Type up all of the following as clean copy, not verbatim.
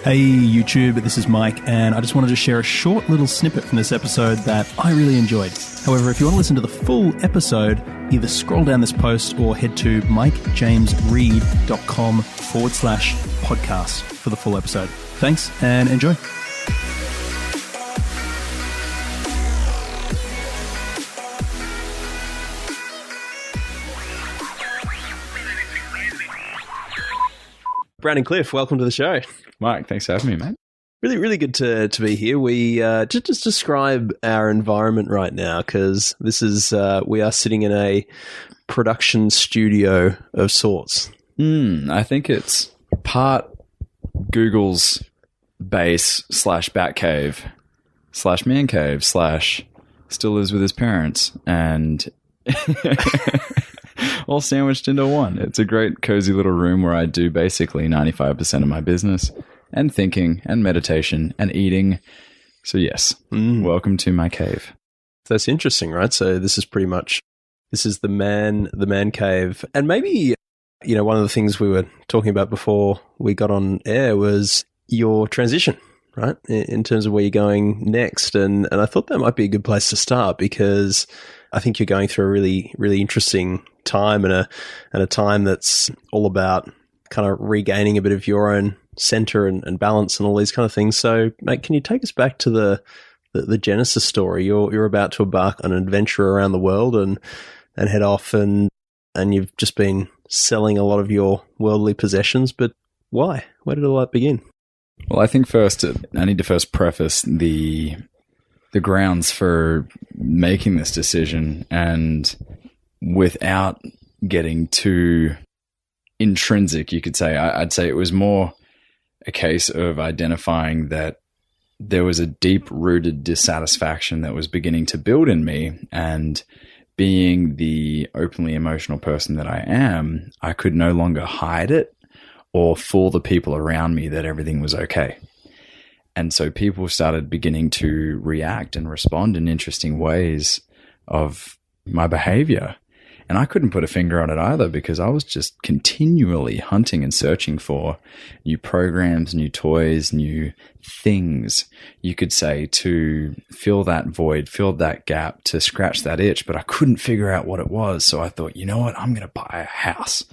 Hey YouTube, this is Mike, and I just wanted to share a short little snippet from this episode that I really enjoyed. However, if you want to listen to the full episode, either scroll down this post or head to mikejamesreid.com/podcast for the full episode. Thanks and enjoy. Brandon Clift, welcome to the show. Mike, thanks for having me, mate. Really, really good to be here. We just describe our environment right now, because this is we are sitting in a production studio of sorts. I think it's part Google's base / Batcave / man cave / still lives with his parents, and all sandwiched into one. It's a great cozy little room where I do basically 95% of my business and thinking and meditation and eating. So yes, welcome to my cave. That's interesting, right? So this is the man cave. And maybe, one of the things we were talking about before we got on air was your transition, right? In terms of where you're going next. And I thought that might be a good place to start, because I think you're going through a really, really interesting time, and a time that's all about kind of regaining a bit of your own center and balance and all these kind of things. So, mate, can you take us back to the genesis story? You're about to embark on an adventure around the world and head off, and you've just been selling a lot of your worldly possessions. But why? Where did all that begin? Well, I think I need to first preface the grounds for making this decision, and without getting too intrinsic, you could say, I'd say it was more a case of identifying that there was a deep-rooted dissatisfaction that was beginning to build in me, and being the openly emotional person that I am, I could no longer hide it or fool the people around me that everything was okay. And so people started beginning to react and respond in interesting ways of my behavior. And I couldn't put a finger on it either, because I was just continually hunting and searching for new programs, new toys, new things, you could say, to fill that void, fill that gap, to scratch that itch. But I couldn't figure out what it was. So I thought, you know what? I'm going to buy a house.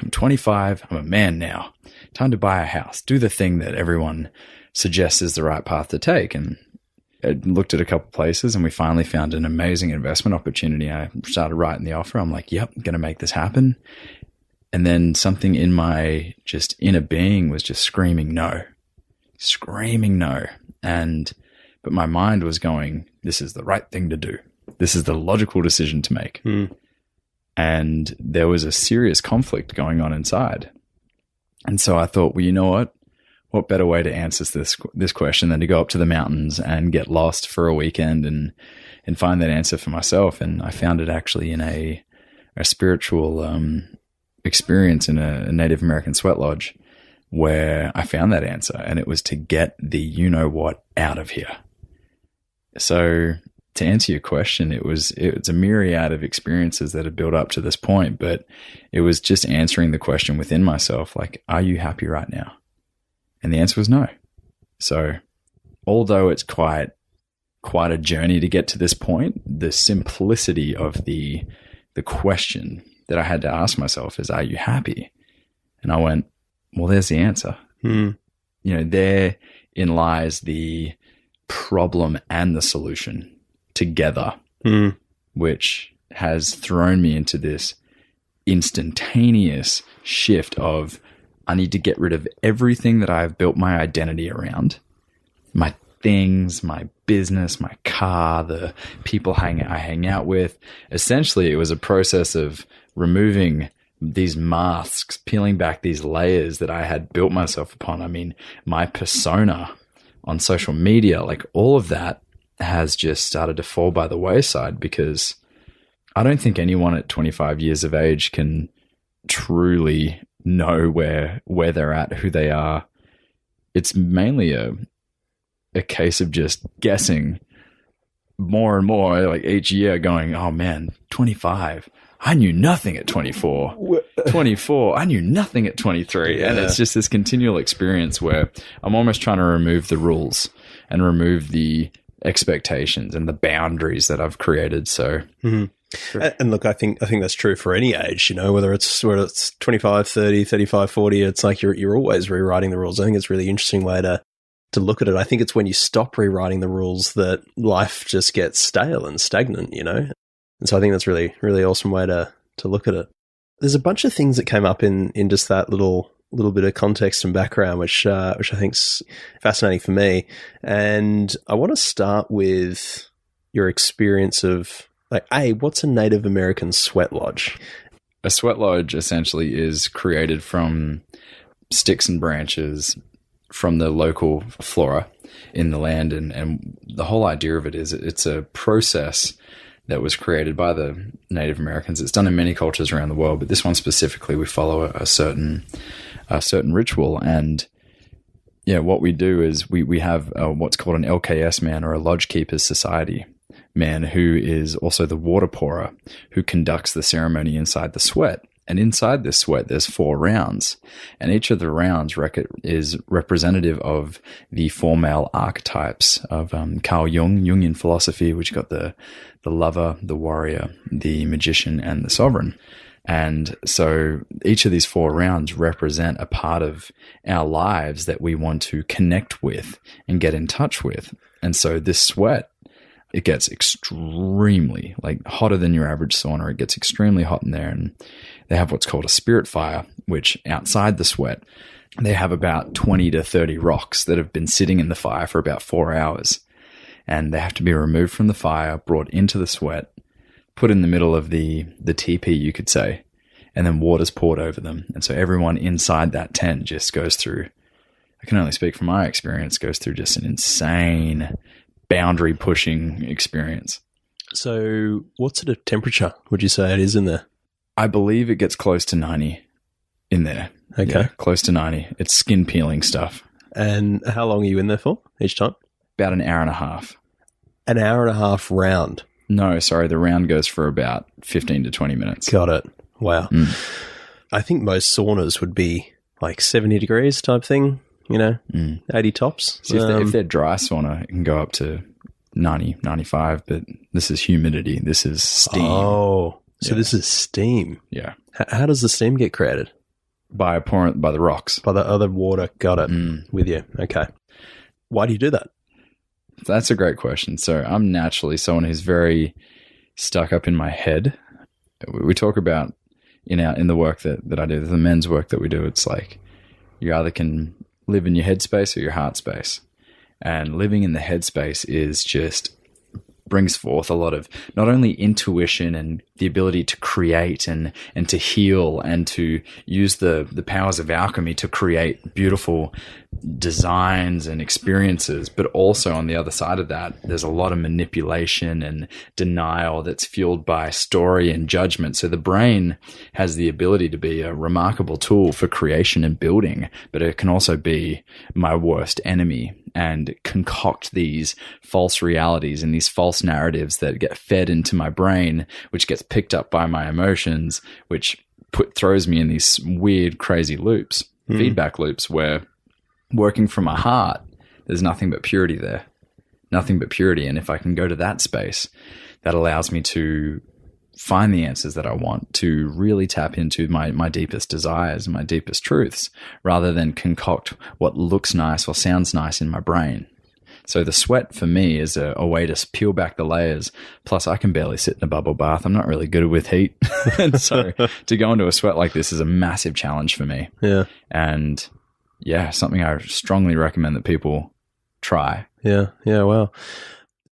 I'm 25. I'm a man now. Time to buy a house. Do the thing that everyone suggests is the right path to take. And I looked at a couple places, and we finally found an amazing investment opportunity. I started writing the offer. I'm like, yep, I'm going to make this happen. And then something in my just inner being was just screaming no. But my mind was going, this is the right thing to do. This is the logical decision to make. And there was a serious conflict going on inside. And so I thought, well, you know what? What better way to answer this question than to go up to the mountains and get lost for a weekend and find that answer for myself? And I found it actually in a spiritual experience in a Native American sweat lodge, where I found that answer, and it was to get the you-know-what out of here. So to answer your question, it's a myriad of experiences that have built up to this point, but it was just answering the question within myself, like, are you happy right now? And the answer was no. So although it's quite a journey to get to this point, the simplicity of the question that I had to ask myself is, are you happy? And I went, well, there's the answer. Therein lies the problem and the solution together, which has thrown me into this instantaneous shift of, I need to get rid of everything that I've built my identity around. My things, my business, my car, the people I hang out with. Essentially, it was a process of removing these masks, peeling back these layers that I had built myself upon. I mean, my persona on social media, like all of that has just started to fall by the wayside, because I don't think anyone at 25 years of age can truly know where they're at, who they are. It's mainly a case of just guessing more and more, like each year, going, oh man, 25. I knew nothing at 24. 24. I knew nothing at 23. Yeah. And it's just this continual experience where I'm almost trying to remove the rules and remove the expectations and the boundaries that I've created. So, and look, I think that's true for any age, you know, whether it's 25, 30, 35, 40, it's like you're always rewriting the rules. I think it's a really interesting way to look at it. I think it's when you stop rewriting the rules that life just gets stale and stagnant, you know? And so I think that's really, really awesome way to look at it. There's a bunch of things that came up in just that little bit of context and background, which I think's fascinating for me. And I want to start with your experience of, like, what's a Native American sweat lodge? A sweat lodge essentially is created from sticks and branches from the local flora in the land. And the whole idea of it is it's a process that was created by the Native Americans. It's done in many cultures around the world, but this one specifically, we follow a certain ritual. And yeah, what we do is we have what's called an LKS man, or a Lodge Keepers Society man, who is also the water pourer, who conducts the ceremony inside the sweat. And inside this sweat, there's 4 rounds. And each of the rounds is representative of the 4 male archetypes of Carl Jung, Jungian philosophy, which got the lover, the warrior, the magician, and the sovereign. And so each of these 4 rounds represent a part of our lives that we want to connect with and get in touch with. And so this sweat, it gets extremely, like, hotter than your average sauna. It gets extremely hot in there. And they have what's called a spirit fire, which outside the sweat, they have about 20 to 30 rocks that have been sitting in the fire for about 4 hours. And they have to be removed from the fire, brought into the sweat, put in the middle of the teepee, you could say, and then water's poured over them. And so everyone inside that tent just goes through, I can only speak from my experience, goes through just an insane boundary pushing experience. So what sort of temperature would you say it is in there? I believe it gets close to 90 in there. Okay. Yeah, close to 90. It's skin peeling stuff. And how long are you in there for each time? About an hour and a half. An hour and a half round? No, sorry. The round goes for about 15 to 20 minutes. Got it. Wow. I think most saunas would be like 70 degrees type thing, you know, 80 tops. So if they're dry sauna, it can go up to 90, 95, but this is humidity. This is steam. Oh, so this is steam. Yeah. How does the steam get created? By the rocks. By the other water. Got it. With you. Okay. Why do you do that? That's a great question. So I'm naturally someone who's very stuck up in my head. We talk about in the work that I do, the men's work that we do, it's like you either can live in your headspace or your heart space. And living in the headspace is just brings forth a lot of not only intuition and the ability to create and to heal and to use the powers of alchemy to create beautiful designs and experiences, but also on the other side of that, there's a lot of manipulation and denial that's fueled by story and judgment. So the brain has the ability to be a remarkable tool for creation and building, but it can also be my worst enemy and concoct these false realities and these false narratives that get fed into my brain, which gets picked up by my emotions, which throws me in these weird, crazy loops, feedback loops, where working from my heart, there's nothing but purity there, nothing but purity. And if I can go to that space, that allows me to find the answers that I want, to really tap into my deepest desires and my deepest truths, rather than concoct what looks nice or sounds nice in my brain. So the sweat for me is a way to peel back the layers. Plus, I can barely sit in a bubble bath. I'm not really good with heat. And so to go into a sweat like this is a massive challenge for me. Yeah. And yeah, something I strongly recommend that people try. Yeah. Yeah. Wow.